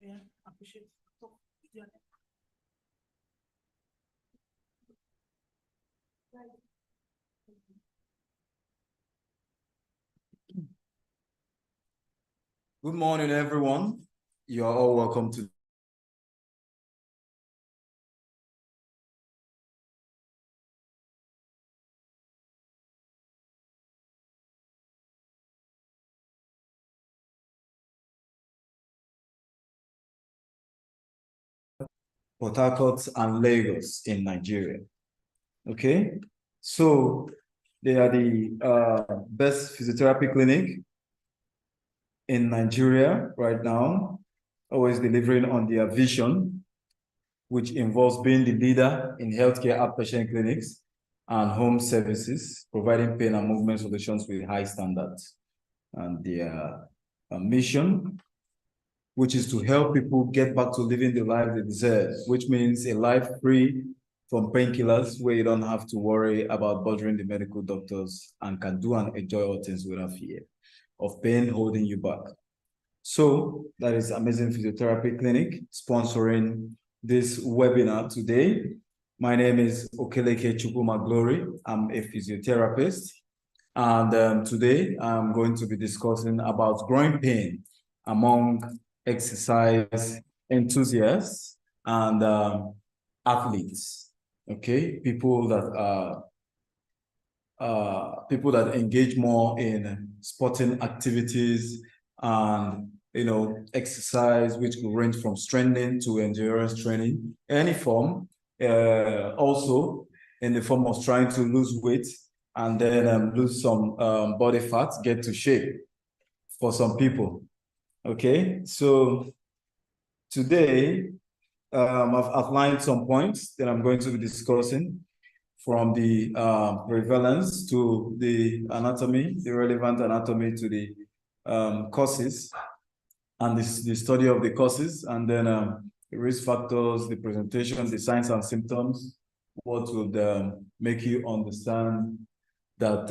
Yeah, appreciate it. Good morning, everyone. You are all welcome to Port Harcourt and Lagos in Nigeria. Okay, so they are the best physiotherapy clinic in Nigeria right now, always delivering on their vision, which involves being the leader in healthcare outpatient clinics and home services, providing pain and movement solutions with high standards. And their mission, which is to help people get back to living the life they deserve, which means a life free from painkillers where you don't have to worry about bothering the medical doctors and can do and enjoy all things without fear of pain holding you back. So that is Amazing Physiotherapy Clinic sponsoring this webinar today. My name is Okeleke Chukuma Glory. I'm a physiotherapist. And today I'm going to be discussing about growing pain among exercise enthusiasts and athletes. Okay, people that engage more in sporting activities and exercise, which will range from strengthening to endurance training, any form. Also, in the form of trying to lose weight and then lose some body fat, get to shape for some people. Okay, so today I've outlined some points that I'm going to be discussing, from the prevalence to the anatomy, the relevant anatomy to the causes and the study of the causes, and then the risk factors, the presentation, the signs and symptoms, what would make you understand that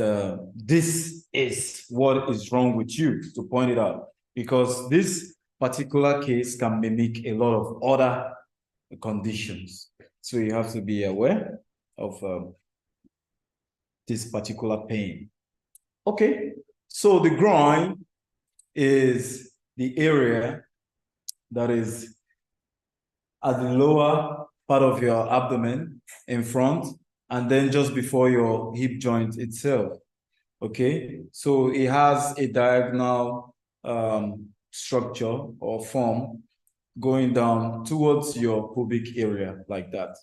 this is what is wrong with you, to point it out, because this particular case can mimic a lot of other conditions. So you have to be aware of this particular pain. Okay, so the groin is the area that is at the lower part of your abdomen in front, and then just before your hip joint itself. Okay, so it has a diagonal structure or form going down towards your pubic area like that.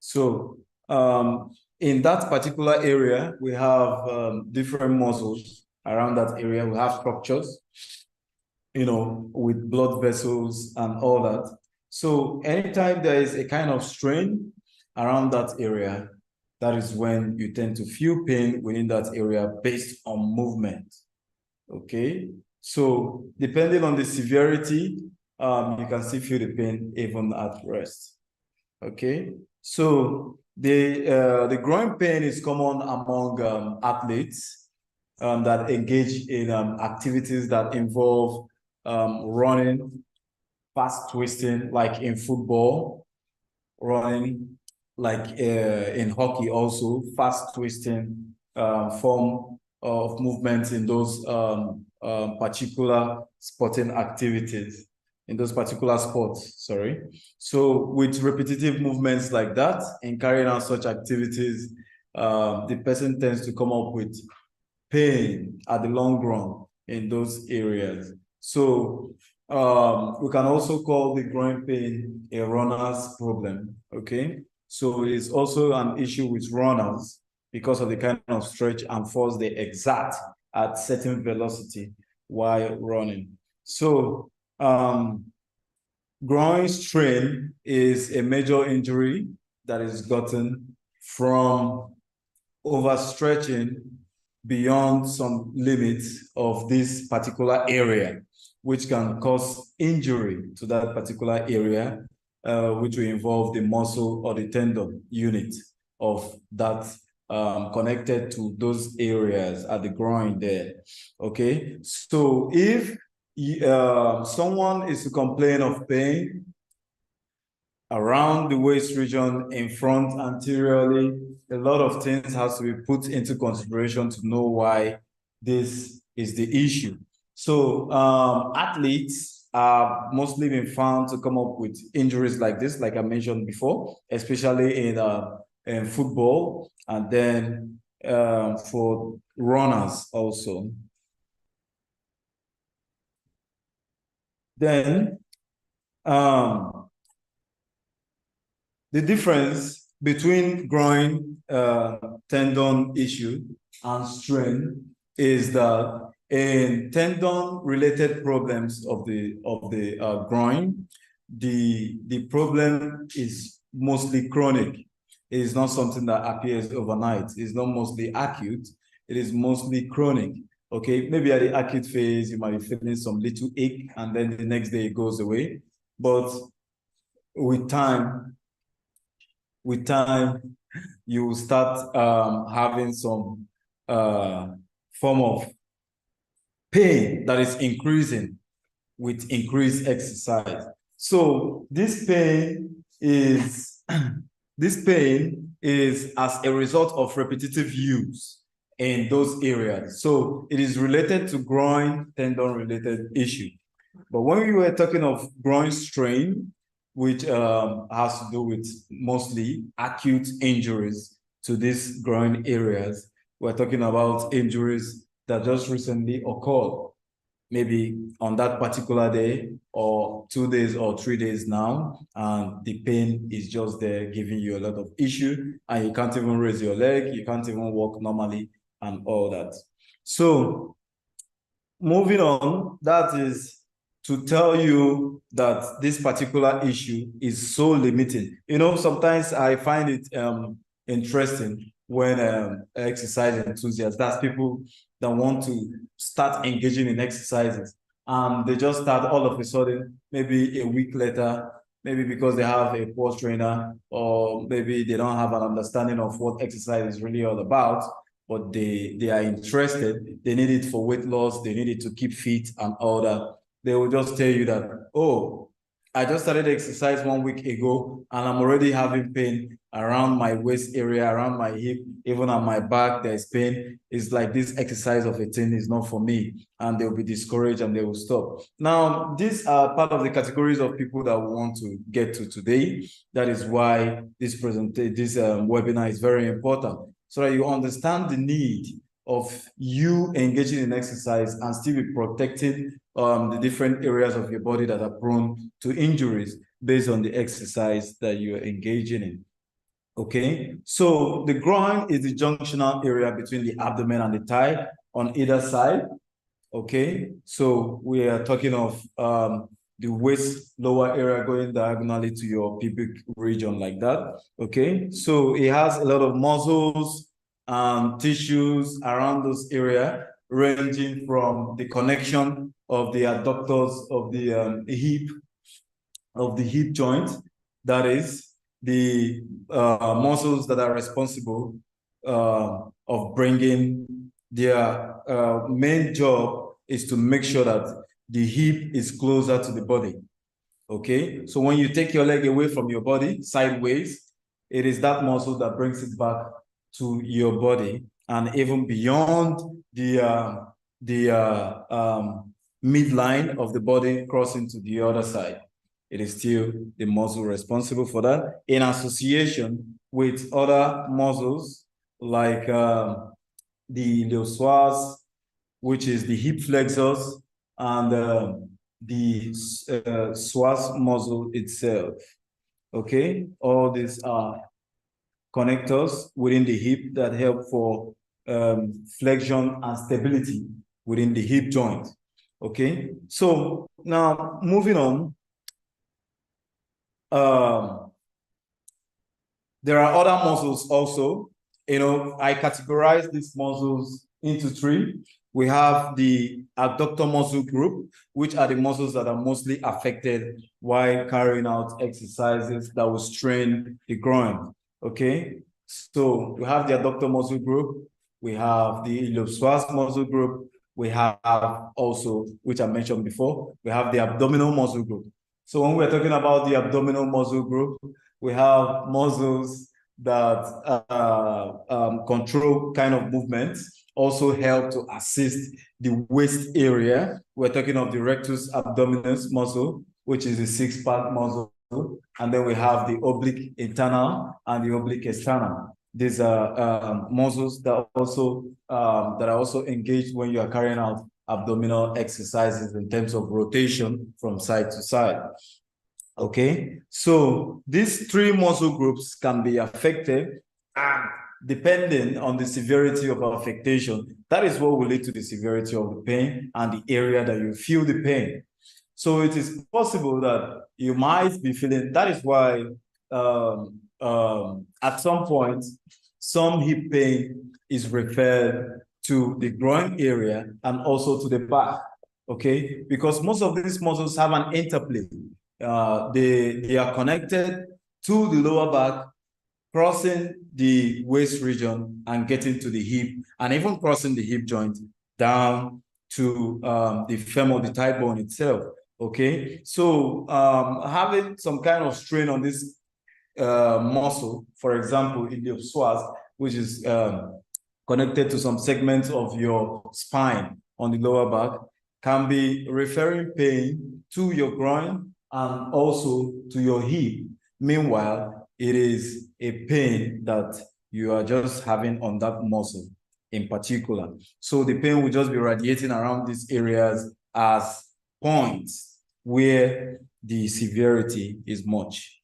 So in that particular area, we have different muscles around that area. We have structures, with blood vessels and all that. So anytime there is a kind of strain around that area, that is when you tend to feel pain within that area based on movement. Okay, so depending on the severity, you can still feel the pain even at rest. Okay, so the groin pain is common among athletes that engage in activities that involve running, fast twisting, like in football, running, like in hockey also, fast twisting form of movements in those particular sporting activities, in those particular sports, sorry. So with repetitive movements like that, in carrying out such activities, the person tends to come up with pain at the long run in those areas. So we can also call the groin pain a runner's problem, okay? So it's also an issue with runners because of the kind of stretch and force they exert at certain velocity while running. So groin strain is a major injury that is gotten from overstretching beyond some limits of this particular area, which can cause injury to that particular area, which will involve the muscle or the tendon unit of that connected to those areas at the groin there. Okay, so if someone is to complain of pain around the waist region, in front, anteriorly, a lot of things has to be put into consideration to know why this is the issue. So athletes are mostly been found to come up with injuries like this, like I mentioned before, especially in football, and then for runners also. Then the difference between groin tendon issue and strain is that in tendon-related problems of the groin, the problem is mostly chronic. It is not something that appears overnight. It's not mostly acute. It is mostly chronic. Okay, maybe at the acute phase, you might be feeling some little ache, and then the next day it goes away. But with time, you will start having some form of pain that is increasing with increased exercise. So this pain is as a result of repetitive use in those areas. So it is related to groin tendon related issue. But when we were talking of groin strain, which has to do with mostly acute injuries to these groin areas, we're talking about injuries that just recently occurred, maybe on that particular day or 2 days or 3 days now, and the pain is just there giving you a lot of issue, and you can't even raise your leg, you can't even walk normally and all that. So moving on, that is to tell you that this particular issue is so limiting. You know, sometimes I find it interesting when exercise enthusiasts, that's people that want to start engaging in exercises, and they just start all of a sudden, maybe a week later, maybe because they have a poor trainer, or maybe they don't have an understanding of what exercise is really all about, but they are interested, they need it for weight loss, they need it to keep fit and all that. They will just tell you that, oh, I just started exercise 1 week ago and I'm already having pain around my waist area, around my hip, even on my back, there's pain. It's like this exercise of a thing is not for me, and they'll be discouraged and they will stop. Now, these are part of the categories of people that we want to get to today. That is why this webinar is very important, so that you understand the need of you engaging in exercise and still be protecting the different areas of your body that are prone to injuries based on the exercise that you're engaging in. Okay, so the groin is the junctional area between the abdomen and the thigh on either side. Okay, so we are talking of the waist lower area going diagonally to your pubic region like that. Okay, so it has a lot of muscles and tissues around those area, ranging from the connection of the adductors of the hip joint, that is the muscles that are responsible of bringing their main job is to make sure that the hip is closer to the body. Okay, so when you take your leg away from your body sideways, it is that muscle that brings it back to your body, and even beyond the midline of the body crossing to the other side. It is still the muscle responsible for that, in association with other muscles like the iliopsoas, which is the hip flexors, and the psoas muscle itself. Okay, all these are connectors within the hip that help for flexion and stability within the hip joint. Okay, so now moving on. There are other muscles also. You know, I categorize these muscles into three. We have the adductor muscle group, which are the muscles that are mostly affected while carrying out exercises that will strain the groin. Okay, so we have the adductor muscle group, we have the iliopsoas muscle group, we have also, which I mentioned before, we have the abdominal muscle group. So when we're talking about the abdominal muscle group, we have muscles that control kind of movements, also help to assist the waist area. We're talking of the rectus abdominis muscle, which is the six-pack muscle. And then we have the oblique internal and the oblique external. These are muscles that are also engaged when you are carrying out abdominal exercises in terms of rotation from side to side. Okay, so these three muscle groups can be affected, and depending on the severity of affectation, that is what will lead to the severity of the pain and the area that you feel the pain. So it is possible that you might be feeling, that is why at some point, some hip pain is referred to the groin area and also to the back, okay? Because most of these muscles have an interplay. They are connected to the lower back, crossing the waist region and getting to the hip, and even crossing the hip joint down to the femur, the thigh bone itself. Okay, so having some kind of strain on this muscle, for example, iliopsoas, which is connected to some segments of your spine on the lower back, can be referring pain to your groin and also to your hip. Meanwhile, it is a pain that you are just having on that muscle in particular. So the pain will just be radiating around these areas as points where the severity is much.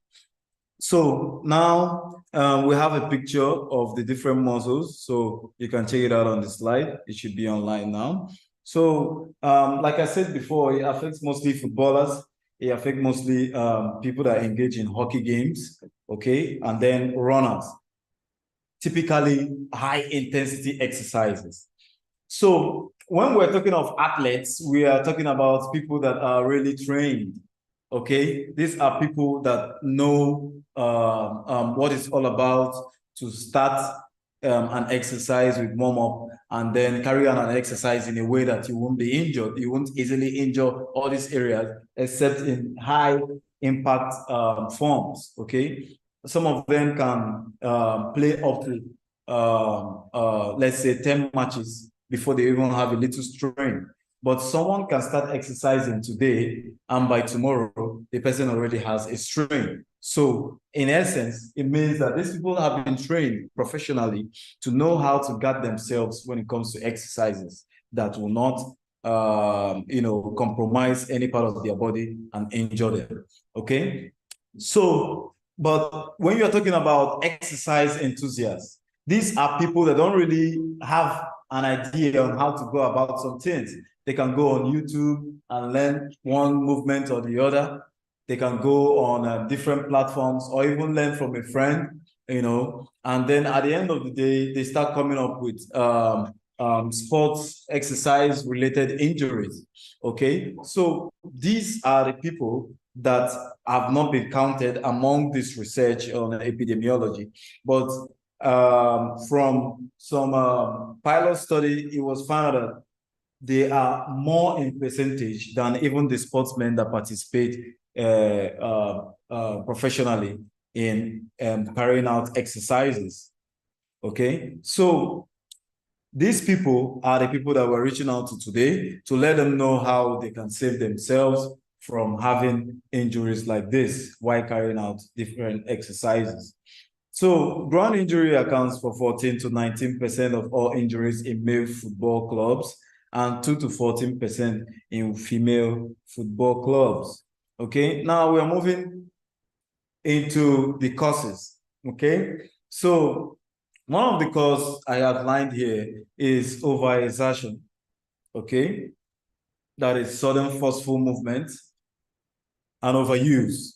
So now we have a picture of the different muscles. So you can check it out on the slide. It should be online now. So like I said before, it affects mostly footballers. It affects mostly people that engage in hockey games, okay? And then runners, typically high intensity exercises. So when we're talking of athletes, we are talking about people that are really trained, okay? These are people that know what it's all about to start an exercise with warm-up and then carry on an exercise in a way that you won't be injured. You won't easily injure all these areas except in high impact forms, okay? Some of them can play up to, let's say, 10 matches before they even have a little strain. But someone can start exercising today, and by tomorrow, the person already has a strain. So in essence, it means that these people have been trained professionally to know how to guard themselves when it comes to exercises that will not compromise any part of their body and injure them, okay? So, but when you're talking about exercise enthusiasts, these are people that don't really have an idea on how to go about some things. They can go on YouTube and learn one movement or the other. They can go on different platforms or even learn from a friend, and then at the end of the day, they start coming up with sports exercise related injuries, okay? So these are the people that have not been counted among this research on epidemiology, but from some pilot study, it was found that they are more in percentage than even the sportsmen that participate professionally in carrying out exercises. Okay, so these people are the people that we're reaching out to today to let them know how they can save themselves from having injuries like this while carrying out different exercises. So groin injury accounts for 14 to 19% of all injuries in male football clubs and 2 to 14% in female football clubs. Okay, now we're moving into the causes. Okay, so one of the causes I outlined here is overexertion. Okay, that is sudden forceful movement and overuse.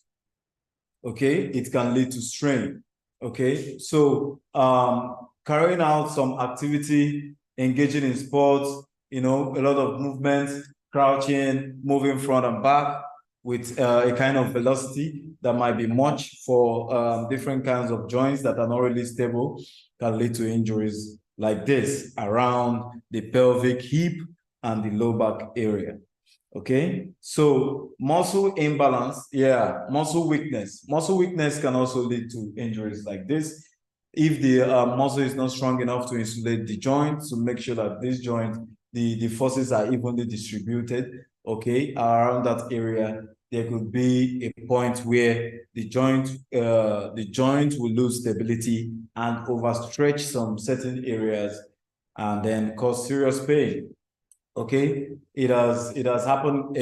Okay, it can lead to strain. Okay, so carrying out some activity, engaging in sports, a lot of movement, crouching, moving front and back with a kind of velocity that might be much for different kinds of joints that are not really stable, can lead to injuries like this around the pelvic hip and the low back area. Okay, so muscle imbalance, yeah, muscle weakness. Muscle weakness can also lead to injuries like this. If the muscle is not strong enough to insulate the joint, to make sure that this joint, the forces are evenly distributed, okay, around that area, there could be a point where the joint will lose stability and overstretch some certain areas and then cause serious pain. Okay, it has happened.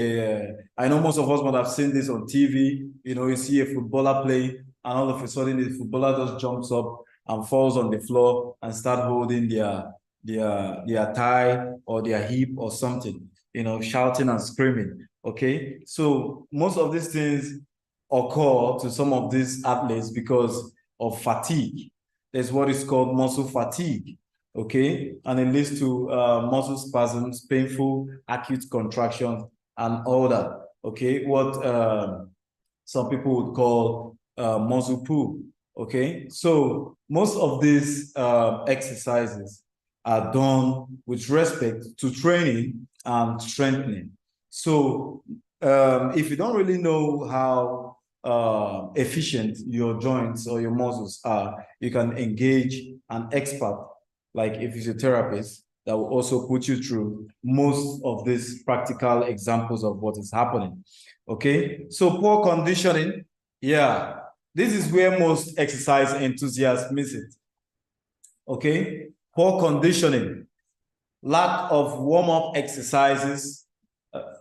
I know most of us might have seen this on TV. You know, you see a footballer play, and all of a sudden the footballer just jumps up and falls on the floor and start holding their thigh or their hip or something. You know, shouting and screaming. Okay, so most of these things occur to some of these athletes because of fatigue. There's what is called muscle fatigue. Okay, and it leads to muscle spasms, painful acute contractions, and all that. Okay, what some people would call muscle pull. Okay, so most of these exercises are done with respect to training and strengthening. So if you don't really know how efficient your joints or your muscles are, you can engage an expert like a physiotherapist that will also put you through most of these practical examples of what is happening. Okay, so poor conditioning, yeah, this is where most exercise enthusiasts miss it. Okay, poor conditioning, lack of warm-up exercises,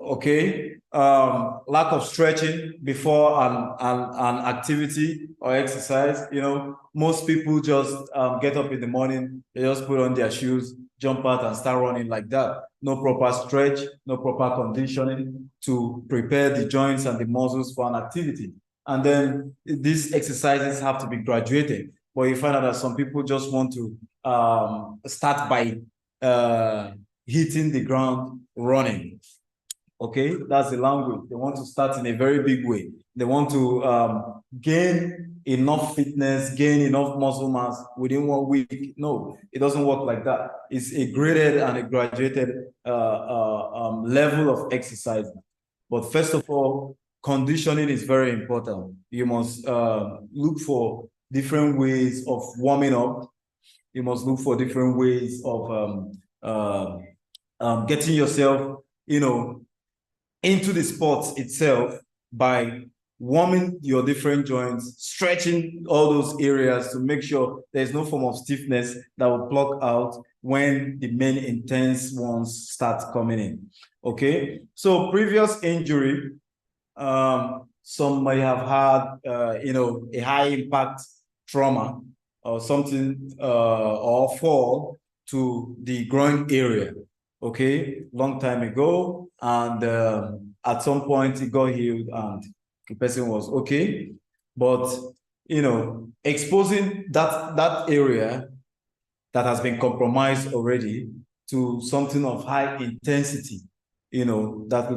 okay, lack of stretching before an activity or exercise. You know, most people just get up in the morning, they just put on their shoes, jump out and start running like that. No proper stretch, no proper conditioning to prepare the joints and the muscles for an activity. And then these exercises have to be graduated. But you find out that some people just want to start by hitting the ground running. Okay, that's the language. They want to start in a very big way. They want to gain enough fitness, gain enough muscle mass within 1 week. No, it doesn't work like that. It's a graded and a graduated level of exercise. But first of all, conditioning is very important. You must look for different ways of warming up. You must look for different ways of getting yourself, you know, into the sport itself by warming your different joints, stretching all those areas to make sure there's no form of stiffness that will block out when the main intense ones start coming in. Okay, so previous injury, some may have had, you know, a high impact trauma or something, or fall to the groin area. Okay, long time ago, and at some point it got healed and the person was okay. But you know, exposing that area that has been compromised already to something of high intensity, you know, that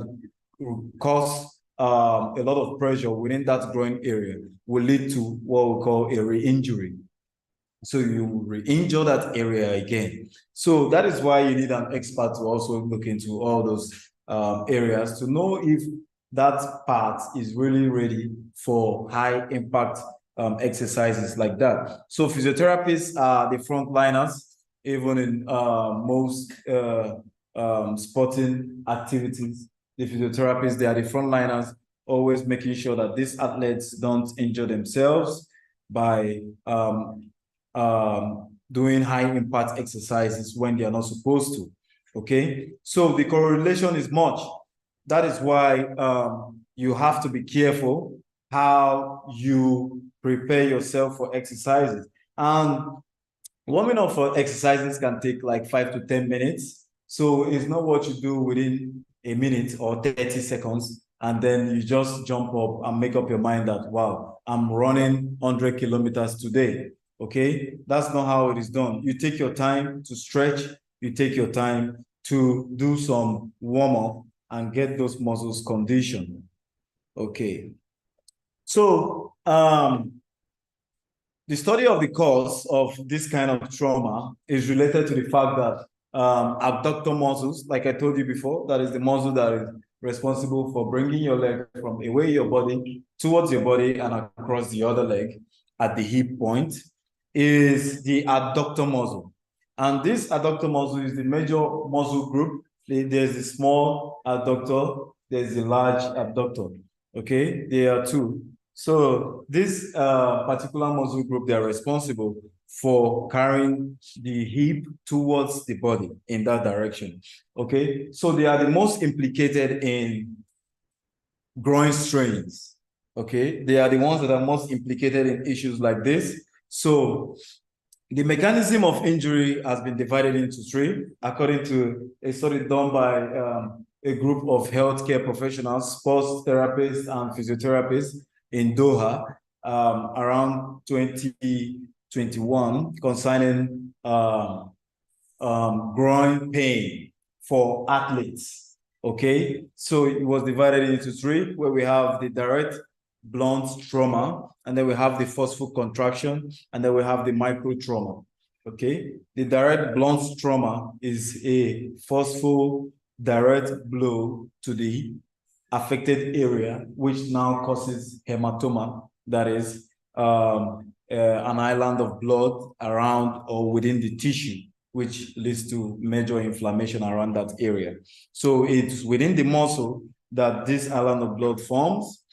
will cause a lot of pressure within that groin area will lead to what we call a re-injury. So you re-injure that area again. So that is why you need an expert to also look into all those areas to know if that part is really ready for high impact exercises like that. So physiotherapists are the frontliners, even in most sporting activities. The physiotherapists, they are the frontliners, always making sure that these athletes don't injure themselves by doing high impact exercises when they are not supposed to. Okay, so the correlation is much. That is why you have to be careful how you prepare yourself for exercises. And warming up for exercises can take like 5 to 10 minutes. So it's not what you do within a minute or 30 seconds. And then you just jump up and make up your mind that, wow, I'm running 100 kilometers today. Okay, that's not how it is done. You take your time to stretch, you take your time to do some warm-up and get those muscles conditioned. Okay, so the study of the cause of this kind of trauma is related to the fact that abductor muscles, like I told you before, that is the muscle that is responsible for bringing your leg from away your body towards your body and across the other leg at the hip point, is the adductor muscle. And this adductor muscle is the major muscle group. There's a small adductor, there's a large abductor. Okay, there are two. So this particular muscle group, they are responsible for carrying the hip towards the body in that direction. Okay, so they are the most implicated in groin strains. Okay, they are the ones that are most implicated in issues like this. So the mechanism of injury has been divided into three, according to a study done by a group of healthcare professionals, sports therapists, and physiotherapists in Doha around 2021 concerning groin pain for athletes. Okay, so it was divided into three, where we have the direct blunt trauma, and then we have the forceful contraction, and then we have the micro trauma. Okay, the direct blunt trauma is a forceful direct blow to the affected area, which now causes hematoma, that is an island of blood around or within the tissue, which leads to major inflammation around that area. So it's within the muscle that this island of blood forms,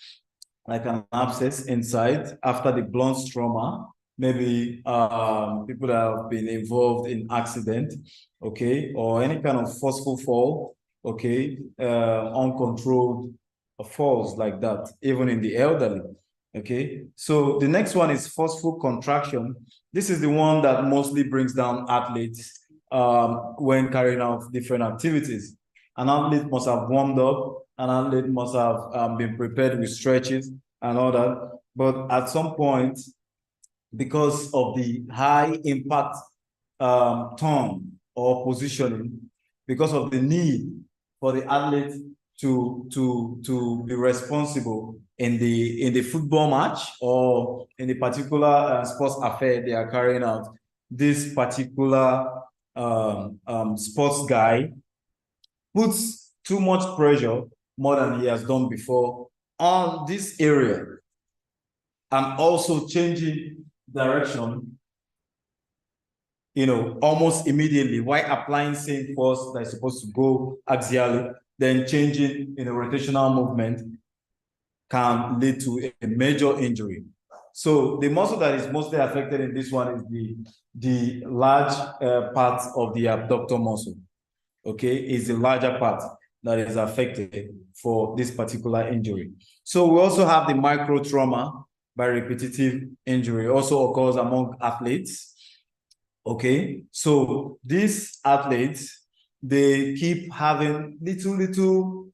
like an abscess inside after the blunt trauma. Maybe people that have been involved in accident, okay, or any kind of forceful fall, okay, uncontrolled falls like that, even in the elderly. Okay, so the next one is forceful contraction. This is the one that mostly brings down athletes when carrying out different activities. An athlete must have warmed up, an athlete must have been prepared with stretches and all that. But at some point, because of the high impact turn or positioning, because of the need for the athlete to be responsible in the football match or in the particular sports affair they are carrying out, this particular sports guy puts too much pressure, more than he has done before, on this area, and also changing direction, almost immediately, while applying same force that is supposed to go axially, then changing in a rotational movement can lead to a major injury. So the muscle that is mostly affected in this one is the large part of the abductor muscle. Okay, is the larger part that is affected for this particular injury. So we also have the micro trauma by repetitive injury, also occurs among athletes. Okay, so these athletes, they keep having little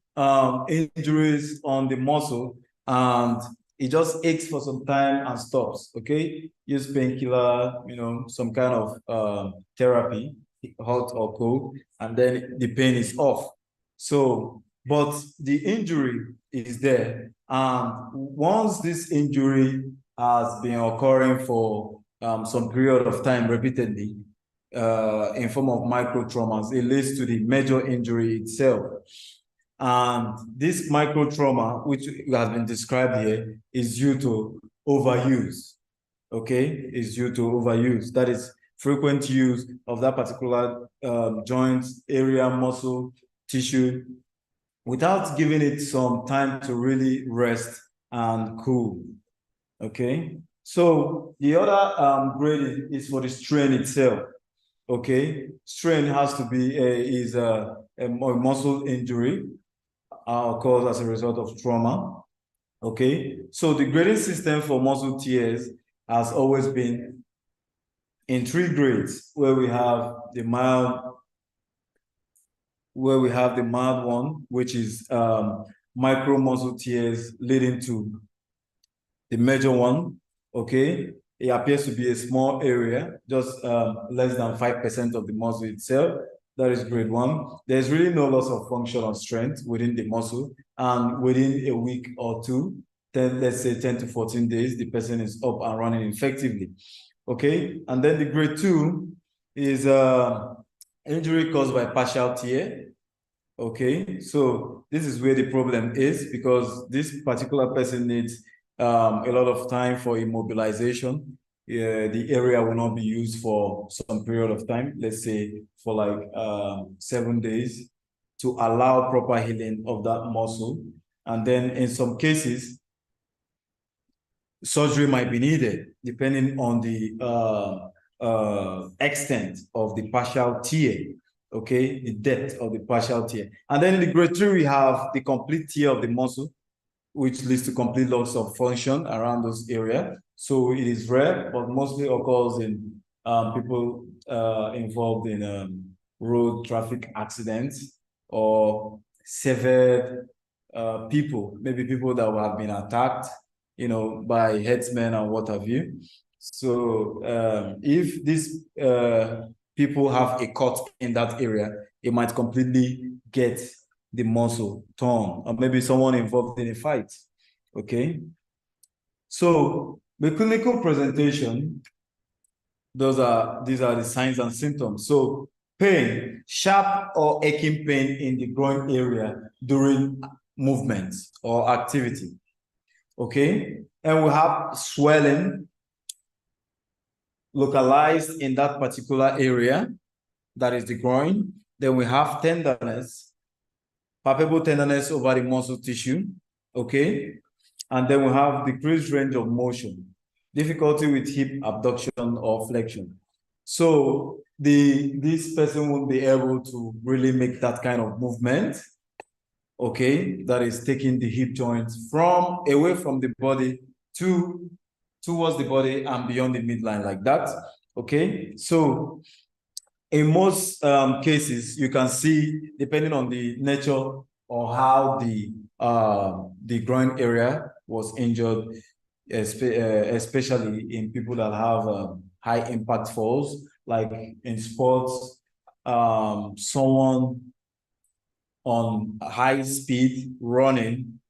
injuries on the muscle, and it just aches for some time and stops. Okay, use painkiller, some kind of therapy, hot or cold, and then the pain is off. So, but the injury is there, and once this injury has been occurring for some period of time repeatedly, in form of micro traumas, it leads to the major injury itself. And this micro trauma, which has been described here, is due to overuse. Okay, is due to overuse. That is frequent use of that particular joint, area, muscle, tissue, without giving it some time to really rest and cool. Okay, so the other grade is for the strain itself. Okay, strain has to be a muscle injury caused as a result of trauma. Okay, so the grading system for muscle tears has always been in 3 grades, where we have the mild one, which is micro muscle tears leading to the major one. Okay, it appears to be a small area, just less than 5% of the muscle itself. That is grade 1. There's really no loss of function or strength within the muscle, and within a week or two, let's say 10 to 14 days, the person is up and running effectively. Okay, and then the grade 2 is injury caused by partial tear. Okay, so this is where the problem is, because this particular person needs a lot of time for immobilization. The area will not be used for some period of time, let's say for like 7 days, to allow proper healing of that muscle. And then in some cases, surgery might be needed depending on the extent of the partial tear, okay, the depth of the partial tear. And then in the grade 3, we have the complete tear of the muscle, which leads to complete loss of function around those areas. So it is rare, but mostly occurs in people involved in road traffic accidents or severed people, maybe people that have been attacked, you know, by headsmen and what have you. So if these people have a cut in that area, it might completely get the muscle torn, or maybe someone involved in a fight. Okay. So the clinical presentation, these are the signs and symptoms. So pain, sharp or aching pain in the groin area during movement or activity. Okay. And we have swelling localized in that particular area, that is the groin. Then we have tenderness, palpable tenderness over the muscle tissue, okay? And then we have decreased range of motion, difficulty with hip abduction or flexion. So this person won't be able to really make that kind of movement, okay? That is taking the hip joint from away from the body towards the body and beyond the midline like that, okay? So in most cases, you can see, depending on the nature or how the groin area was injured, especially in people that have high impact falls, like in sports, someone on high speed running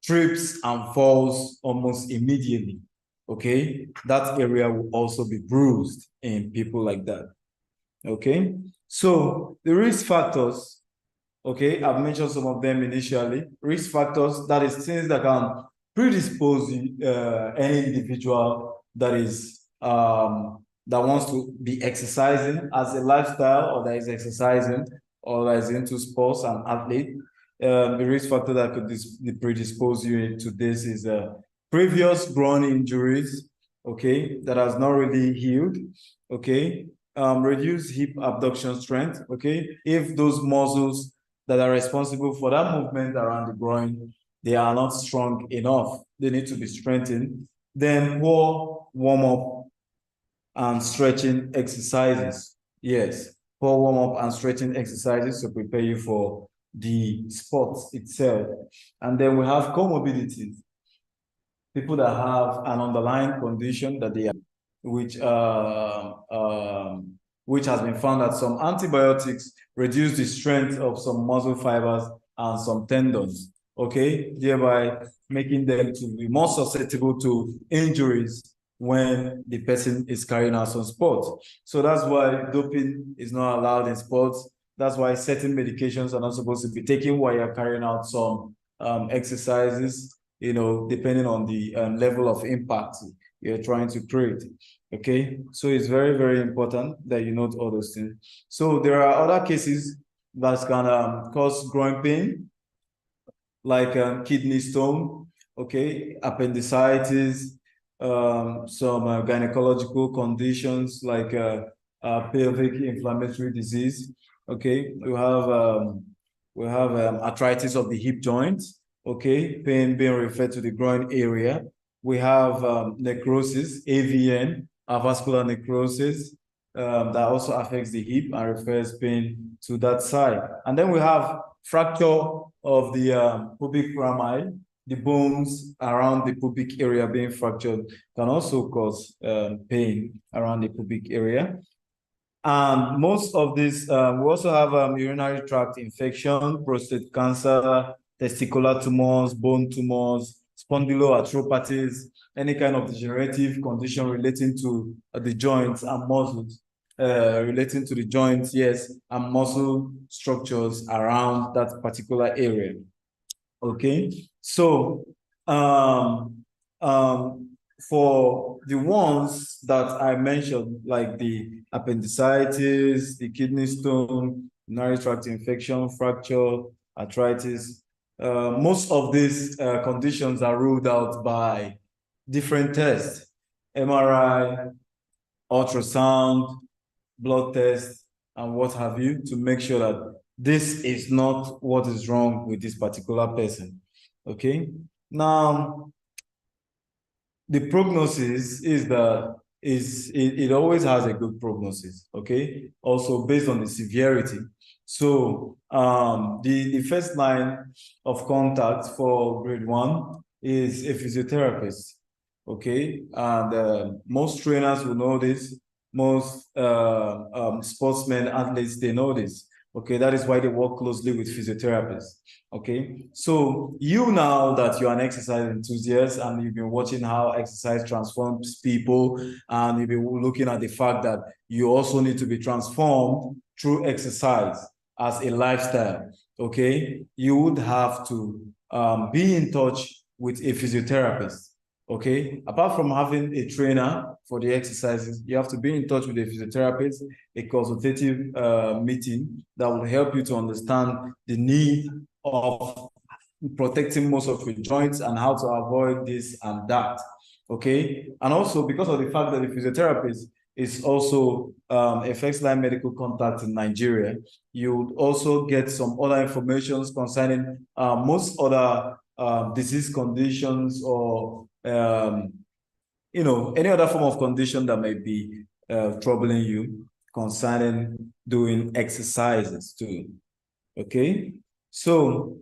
trips and falls almost immediately, okay? That area will also be bruised in people like that. Okay, so the risk factors, okay, I've mentioned some of them initially. Risk factors, that is things that can predispose any individual that is that wants to be exercising as a lifestyle, or that is exercising, or that is into sports and athlete. The risk factor that could predispose you to this is previous groin injuries, okay, that has not really healed, okay. Reduce hip abduction strength, okay? If those muscles that are responsible for that movement around the groin, they are not strong enough, they need to be strengthened. Then poor warm-up and stretching exercises. Yes, poor warm-up and stretching exercises to prepare you for the sport itself. And then we have comorbidities. People that have an underlying condition that they are, which has been found that some antibiotics reduce the strength of some muscle fibers and some tendons, okay, thereby making them to be more susceptible to injuries when the person is carrying out some sports. So that's why doping is not allowed in sports. That's why certain medications are not supposed to be taken while you're carrying out some exercises, you know, depending on the level of impact you're trying to create. Okay, so it's very, very important that you note all those things. So there are other cases that can cause groin pain, like kidney stone, okay, appendicitis, some gynecological conditions like pelvic inflammatory disease. Okay, we have arthritis of the hip joint. Okay, pain being referred to the groin area. We have necrosis, AVN, avascular necrosis, that also affects the hip and refers pain to that side. And then we have fracture of the pubic rami, the bones around the pubic area being fractured can also cause pain around the pubic area. And most of this, we also have urinary tract infection, prostate cancer, testicular tumors, bone tumors, spondyloarthropathies, any kind of degenerative condition relating to the joints and muscles. relating to the joints, yes, and muscle structures around that particular area. Okay, so um, um, for the ones that I mentioned, like the appendicitis, the kidney stone, urinary tract infection, fracture, arthritis, most of these conditions are ruled out by different tests, MRI, ultrasound, blood test, and what have you, to make sure that this is not what is wrong with this particular person. Okay. Now, the prognosis is that it always has a good prognosis. Okay. Also based on the severity. So the first line of contact for grade 1 is a physiotherapist. Okay. And most trainers will know this. Most sportsmen, athletes, they know this. Okay, that is why they work closely with physiotherapists. Okay, so you, now that you're an exercise enthusiast and you've been watching how exercise transforms people, and you've been looking at the fact that you also need to be transformed through exercise as a lifestyle, okay, you would have to be in touch with a physiotherapist. Okay, apart from having a trainer for the exercises, you have to be in touch with a physiotherapist, a consultative meeting that will help you to understand the need of protecting most of your joints and how to avoid this and that. Okay, and also because of the fact that the physiotherapist is also a first-line medical contact in Nigeria, you would also get some other information concerning most other disease conditions, or any other form of condition that may be troubling you concerning doing exercises too. Okay, so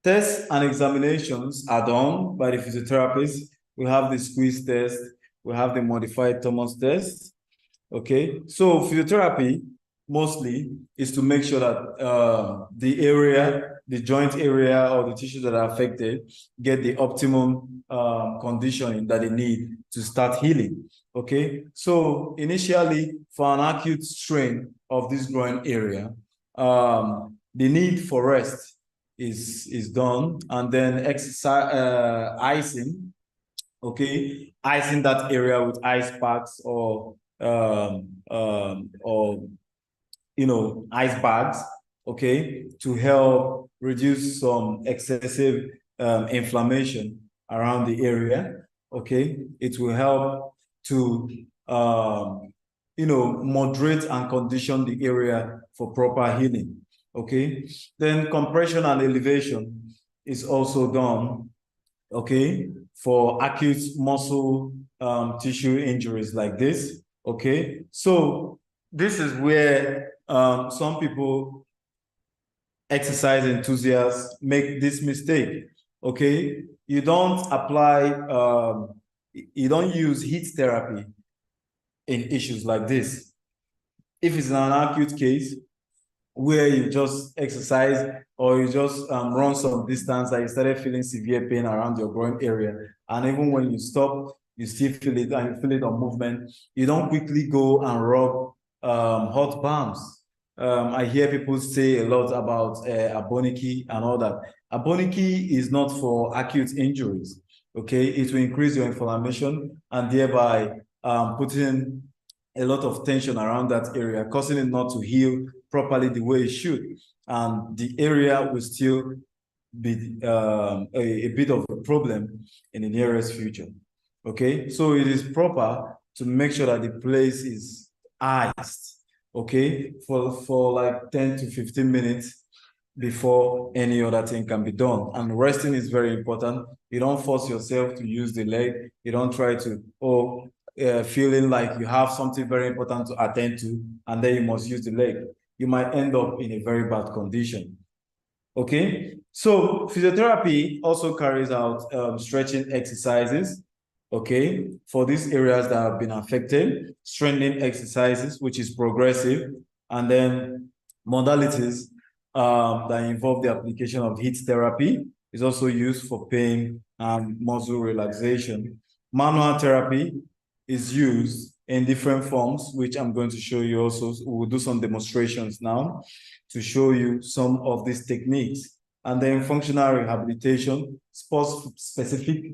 tests and examinations are done by the physiotherapist. We have the squeeze test, we have the modified Thomas test. Okay, so physiotherapy mostly is to make sure that the joint area or the tissues that are affected get the optimum conditioning that they need to start healing. Okay, so initially for an acute strain of this groin area, the need for rest is done, and then exercise, icing, okay, icing that area with ice packs or ice bags, okay, to help reduce some excessive inflammation around the area. Okay, it will help to moderate and condition the area for proper healing. Okay, then compression and elevation is also done, okay, for acute muscle tissue injuries like this. Okay, so this is where some people, exercise enthusiasts, make this mistake. Okay, you don't apply, you don't use heat therapy in issues like this. If it's an acute case where you just exercise or you just run some distance and you started feeling severe pain around your groin area, and even when you stop, you still feel it, and you feel it on movement, you don't quickly go and rub hot balms. I hear people say a lot about aboniki and all that. Aboniki is not for acute injuries. Okay, it will increase your inflammation and thereby putting a lot of tension around that area, causing it not to heal properly the way it should. And the area will still be a bit of a problem in the nearest future. Okay, so it is proper to make sure that the place is iced, okay, for like 10 to 15 minutes before any other thing can be done. And resting is very important. You don't force yourself to use the leg. You don't try to, feeling like you have something very important to attend to, and then you must use the leg. You might end up in a very bad condition. Okay, so physiotherapy also carries out stretching exercises, okay, for these areas that have been affected, strengthening exercises, which is progressive, and then modalities that involve the application of heat therapy is also used for pain and muscle relaxation. Manual therapy is used in different forms, which I'm going to show you also. We'll do some demonstrations now to show you some of these techniques. And then functional rehabilitation, sports-specific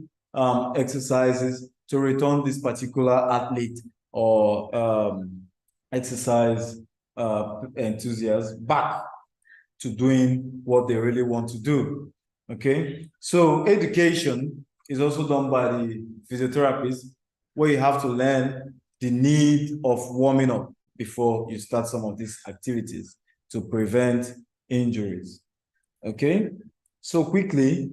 exercises to return this particular athlete or exercise enthusiast back to doing what they really want to do. Okay, so education is also done by the physiotherapist, where you have to learn the need of warming up before you start some of these activities to prevent injuries. Okay, so quickly,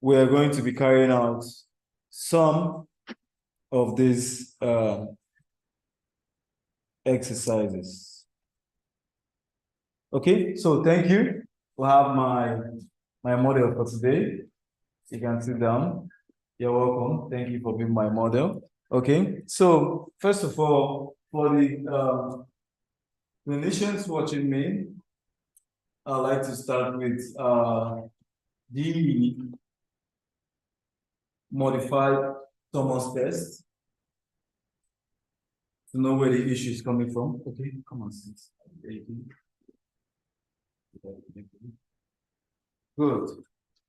we are going to be carrying out some of these exercises. Okay, so thank you. We have my model for today. You can sit down. You're welcome. Thank you for being my model. Okay, so first of all, for the clinicians watching me, I'd like to start with the modified Thomas test to know where the issue is coming from. Okay, come on, sit. Good.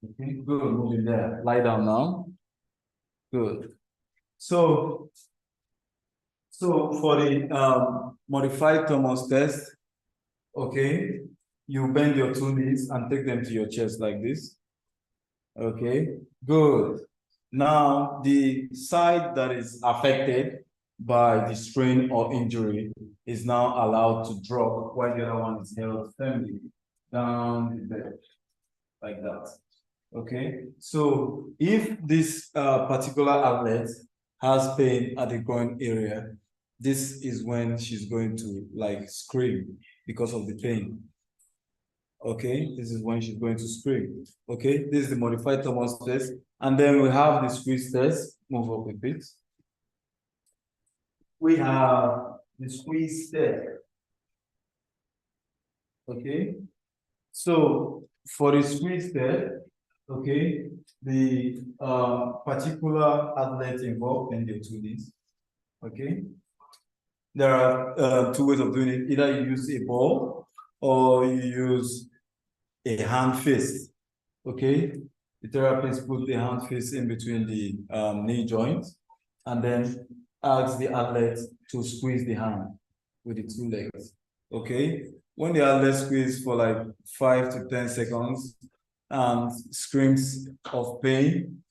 Okay, good. Moving there. Lie down now. Good. So for the modified Thomas test, okay, you bend your two knees and take them to your chest like this. Okay, good. Now, the side that is affected by the strain or injury is now allowed to drop while the other one is held firmly down the bed, like that. Okay, so if this particular athlete has pain at the groin area, this is when she's going to like scream because of the pain. Okay, this is when she's going to scream. Okay, this is the modified Thomas test. And then we have the squeeze test. Move up a bit. We have the squeeze test. Okay, so for the squeeze test, okay, the particular athlete involved in the two this. Okay, there are two ways of doing it. Either you use a ball or you use a hand fist. Okay, the therapist put the hand fist in between the knee joints and then asks the athlete to squeeze the hand with the two legs. Okay, when the athlete squeezes for like 5 to 10 seconds and screams of pain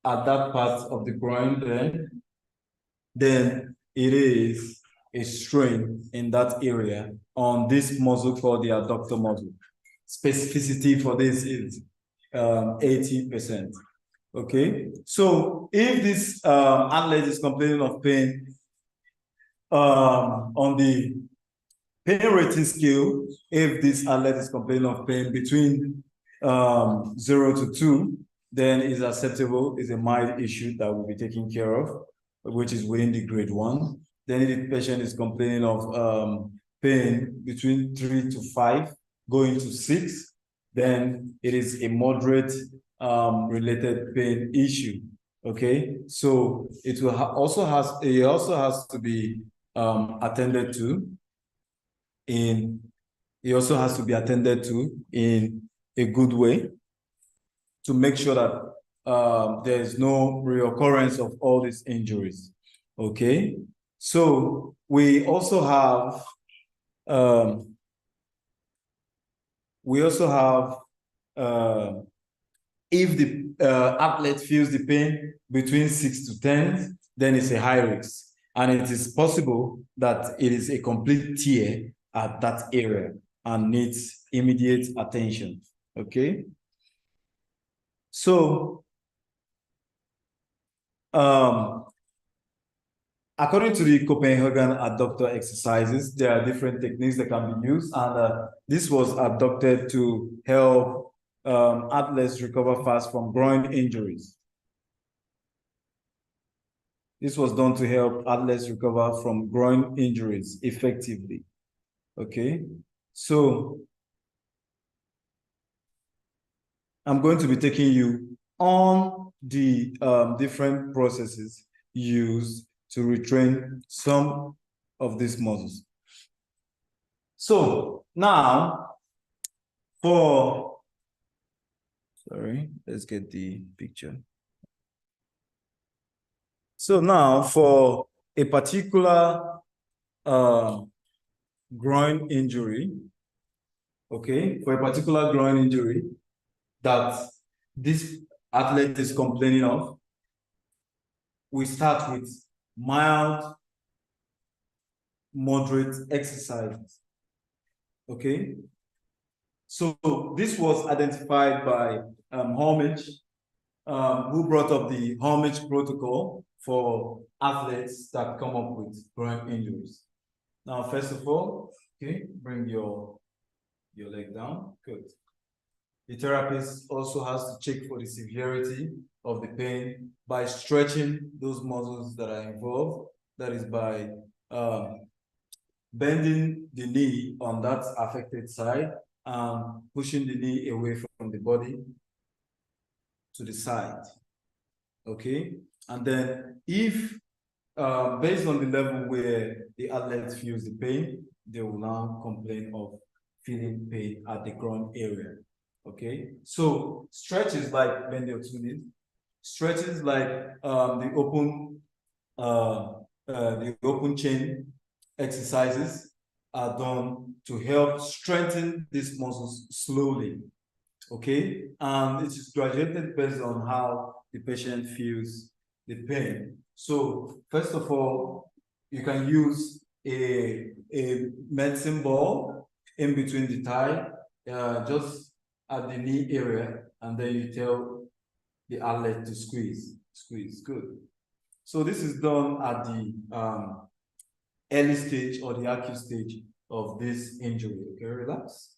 at that part of the groin, then it is a strain in that area on this muscle called the adductor muscle. Specificity for this is 80%. Okay, so if this athlete is complaining of pain on the pain rating scale, if this athlete is complaining of pain between 0 to 2, then it's acceptable, it's a mild issue that will be taken care of, which is within the grade 1. Then if the patient is complaining of pain between 3 to 5, going to 6, then it is a moderate related pain issue. Okay, so it will also has to be attended to in a good way to make sure that there is no reoccurrence of all these injuries. Okay, so we also have if the athlete feels the pain between 6 to 10, then it's a high risk. And it is possible that it is a complete tear at that area and needs immediate attention. Okay? So, according to the Copenhagen adductor exercises, there are different techniques that can be used, and this was adopted to help athletes recover fast from groin injuries. This was done to help athletes recover from groin injuries effectively. Okay, so I'm going to be taking you on the different processes used to retrain some of these muscles. So now let's get the picture. So now for a particular groin injury, okay, for a particular groin injury that this athlete is complaining of, we start with mild, moderate exercises, okay? So this was identified by Homage, who brought up the Homage protocol for athletes that come up with groin injuries. Now, first of all, okay, bring your leg down, good. The therapist also has to check for the severity of the pain by stretching those muscles that are involved. That is by bending the knee on that affected side and pushing the knee away from the body to the side, okay? And then if, based on the level where the athlete feels the pain, they will now complain of feeling pain at the groin area, okay? So stretches like bend your two knees, stretches like the open chain exercises are done to help strengthen these muscles slowly, okay? And it is graduated based on how the patient feels the pain. So first of all, you can use a medicine ball in between the thigh, just at the knee area, and then you tell the athlete to squeeze, good. So this is done at the early stage or the acute stage of this injury, okay, relax.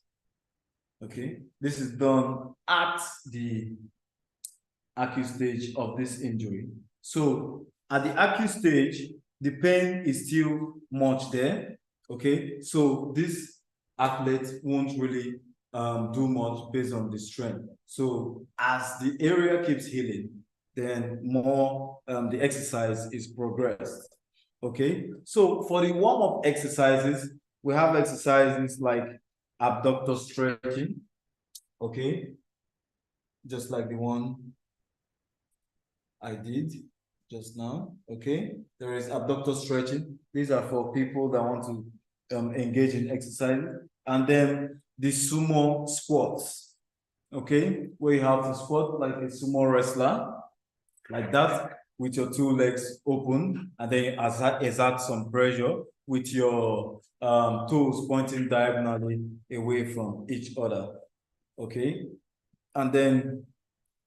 Okay, this is done at the acute stage of this injury. So at the acute stage, the pain is still much there, okay? So this athlete won't really do much based on the strength. So as the area keeps healing, then more the exercise is progressed, okay? So for the warm-up exercises, we have exercises like abductor stretching, okay? Just like the one I did just now, okay? There is abductor stretching. These are for people that want to engage in exercise. And then the sumo squats, okay? Where you have to squat like a sumo wrestler, like that, with your two legs open, and then exert some pressure with your toes pointing diagonally away from each other, okay? And then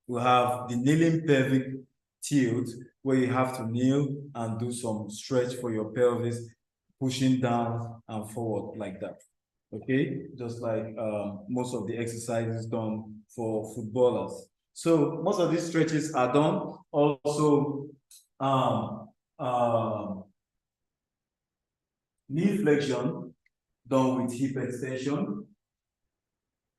we have the kneeling pelvic tilt, where you have to kneel and do some stretch for your pelvis, pushing down and forward like that, okay? Just like most of the exercises done for footballers. So most of these stretches are done. Also, knee flexion done with hip extension,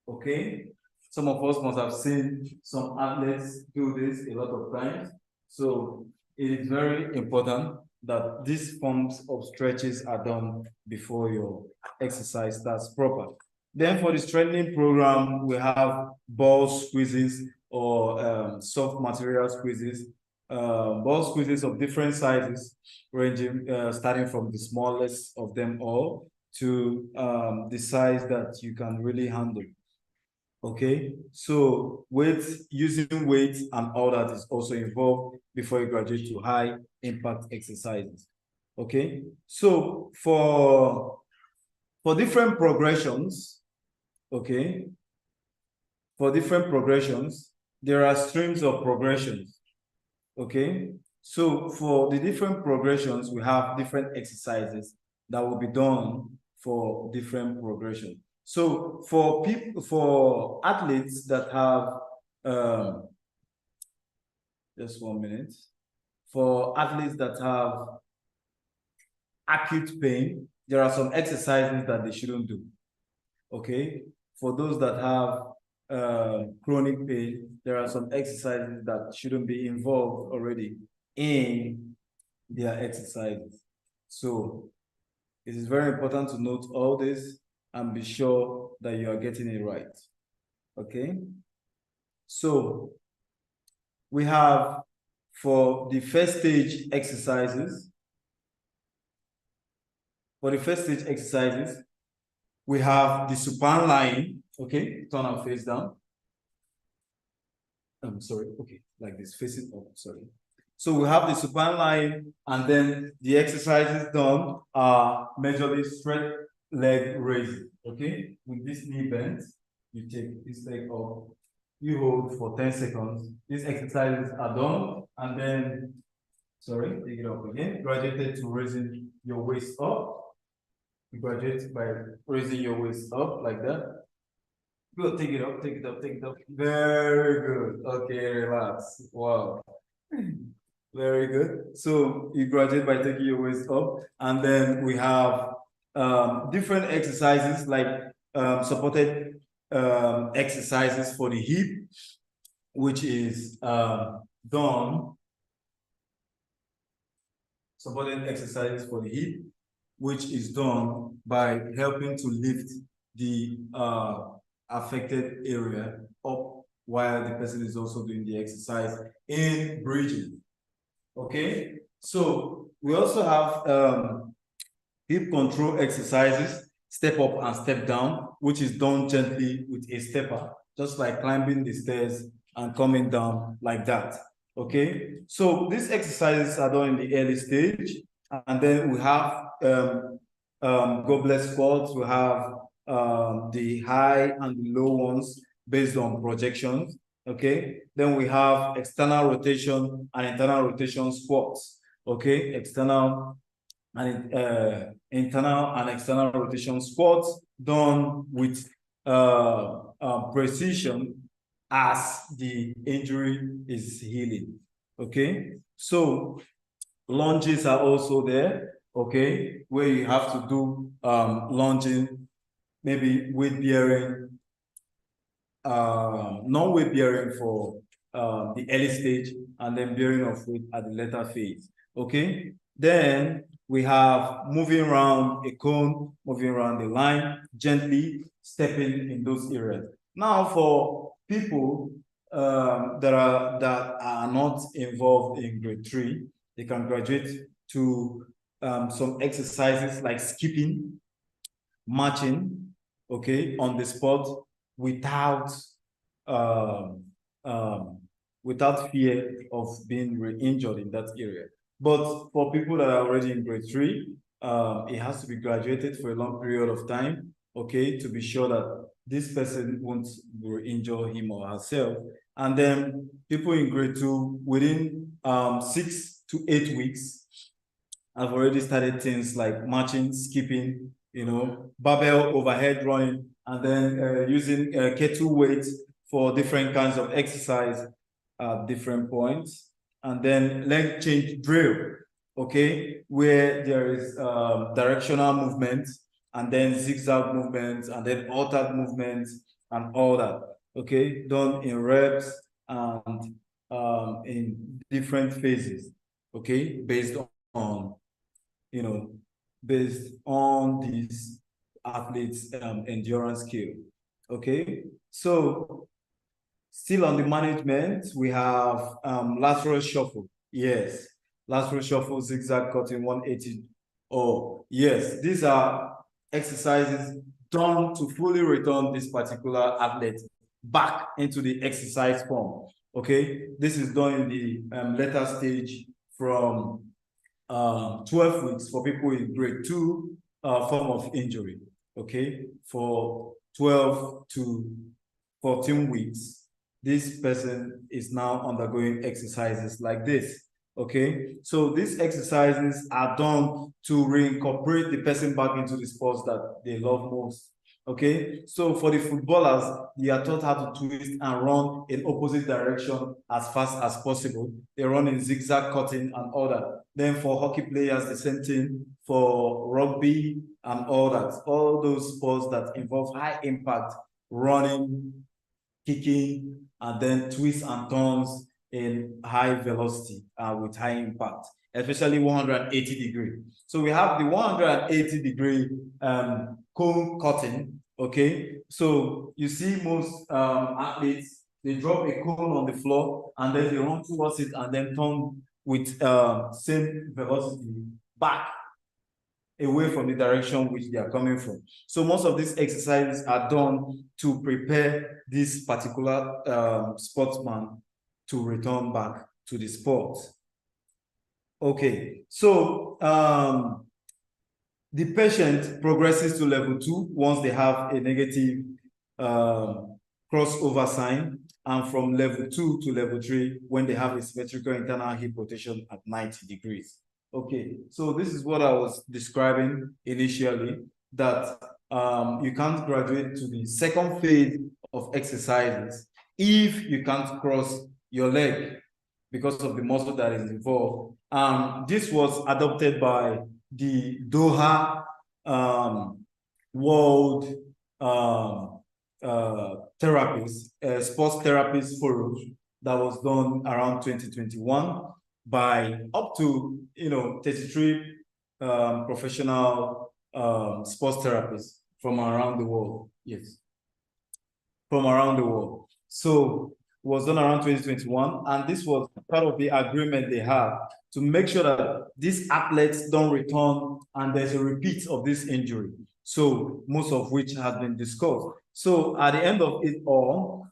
okay? Some of us must have seen some athletes do this a lot of times. So it is very important that these forms of stretches are done before your exercise starts proper. Then for the strengthening program, we have ball squeezes or soft material squeezes, ball squeezes of different sizes, ranging starting from the smallest of them all to the size that you can really handle. Okay, so using weight and all that is also involved before you graduate to high impact exercises. Okay, so for different progressions, okay, for different progressions, there are streams of progressions. Okay, so for the different progressions, we have different exercises that will be done for different progressions. So for people, for athletes that have, just 1 minute, for athletes that have acute pain, there are some exercises that they shouldn't do, okay? For those that have chronic pain, there are some exercises that shouldn't be involved already in their exercises. So it is very important to note all this and be sure that you are getting it right. Okay? So we have for the first stage exercises, we have the supine lying. Okay, turn our face down. I'm sorry, okay, like this, facing up, sorry. So we have the supine line, and then the exercises done are majorly straight leg raising. Okay, with this knee bent, you take this leg up, you hold for 10 seconds. These exercises are done, and then, sorry, take it up again, graduated to raising your waist up. You graduate by raising your waist up like that. Go, take it up, take it up, take it up. Very good. Okay, relax. Wow. Very good. So you graduate by taking your waist up, and then we have different exercises like supported exercises for the hip, which is done. Supported exercises for the hip, which is done by helping to lift the affected area up while the person is also doing the exercise in bridging. Okay, so we also have hip control exercises, step up and step down, which is done gently with a stepper, just like climbing the stairs and coming down like that. Okay, so these exercises are done in the early stage, and then we have goblet squats, we have the high and the low ones based on projections. Okay, then we have external rotation and internal rotation squats. Okay, external and internal and external rotation squats done with precision as the injury is healing. Okay, so lunges are also there. Okay, where you have to do lunging, maybe weight bearing, non-weight bearing for the early stage, and then bearing of weight at the later phase. Okay, then we have moving around a cone, moving around the line, gently stepping in those areas. Now, for people that are not involved in grade 3, they can graduate to some exercises like skipping, marching, okay, on the spot without um, um, without fear of being re-injured in that area. But for people that are already in grade 3, it has to be graduated for a long period of time, okay, to be sure that this person won't re-injure him or herself. And then people in grade 2, within 6 to 8 weeks, I've already started things like marching, skipping, barbell overhead running, and then using kettle weights for different kinds of exercise at different points. And then leg change drill, okay, where there is directional movement, and then zigzag movements, and then altered movements, and all that, okay, done in reps and in different phases, okay, based on based on these athletes' endurance skill. Okay, so still on the management, we have lateral shuffle. Yes, lateral shuffle, zigzag cutting, 180. Oh, yes, these are exercises done to fully return this particular athlete back into the exercise form. Okay, this is done in the later stage from 12 weeks for people in grade 2 form of injury, okay? For 12 to 14 weeks, this person is now undergoing exercises like this, okay? So these exercises are done to reincorporate the person back into the sports that they love most. Okay, so for the footballers, they are taught how to twist and run in opposite direction as fast as possible. They run in zigzag cutting and all that. Then for hockey players, the same thing. For rugby and all that. All those sports that involve high impact, running, kicking, and then twists and turns in high velocity with high impact. especially 180 degree. So we have the 180 degree cone cutting. Okay, so you see most athletes, they drop a cone on the floor and then they run towards it and then turn with same velocity back away from the direction which they are coming from. So most of these exercises are done to prepare this particular sportsman to return back to the sport. Okay, so the patient progresses to level 2 once they have a negative crossover sign, and from level 2 to level 3 when they have a symmetrical internal hip rotation at 90 degrees. Okay, so this is what I was describing initially, that you can't graduate to the second phase of exercises if you can't cross your leg because of the muscle that is involved. This was adopted by the Doha World Therapists, Sports Therapists Forum that was done around 2021 by up to 33 professional sports therapists from around the world. Yes, from around the world. So it was done around 2021, and this was part of the agreement they have to make sure that these athletes don't return and there's a repeat of this injury. So most of which has been discussed. So at the end of it all,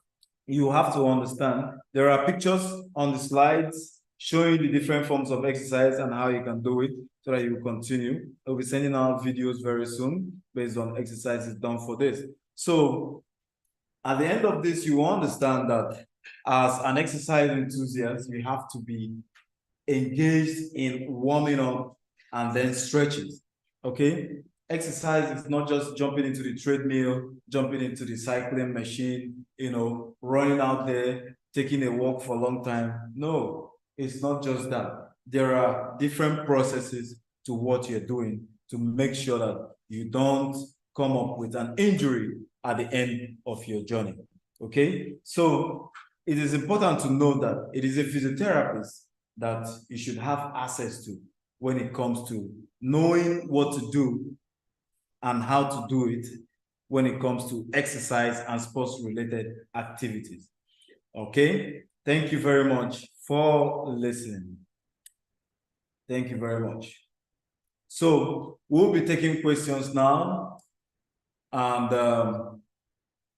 you have to understand there are pictures on the slides showing the different forms of exercise and how you can do it so that you will continue. I'll be sending out videos very soon based on exercises done for this. So at the end of this, you understand that as an exercise enthusiast, you have to be engaged in warming up and then stretches. Okay? Exercise is not just jumping into the treadmill, jumping into the cycling machine, running out there, taking a walk for a long time. No, it's not just that. There are different processes to what you're doing to make sure that you don't come up with an injury at the end of your journey. Okay? So it is important to know that it is a physiotherapist that you should have access to when it comes to knowing what to do and how to do it when it comes to exercise and sports related activities. Okay, thank you very much for listening. Thank you very much. So we'll be taking questions now, and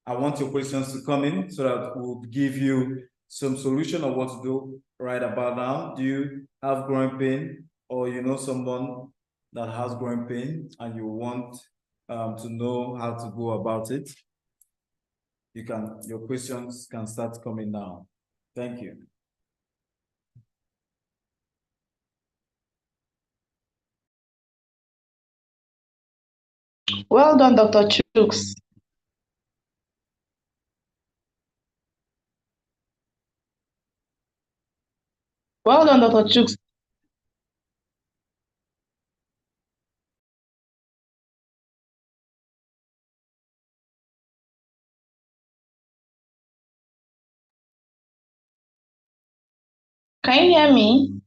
I want your questions to come in so that we'll give you some solution of what to do right about now. Do you have growing pain, or you know someone that has growing pain and you want to know how to go about it? Your questions can start coming now. Thank you. Well done, Dr. Chooks. Well done, Dr. Chooks. Can you hear me?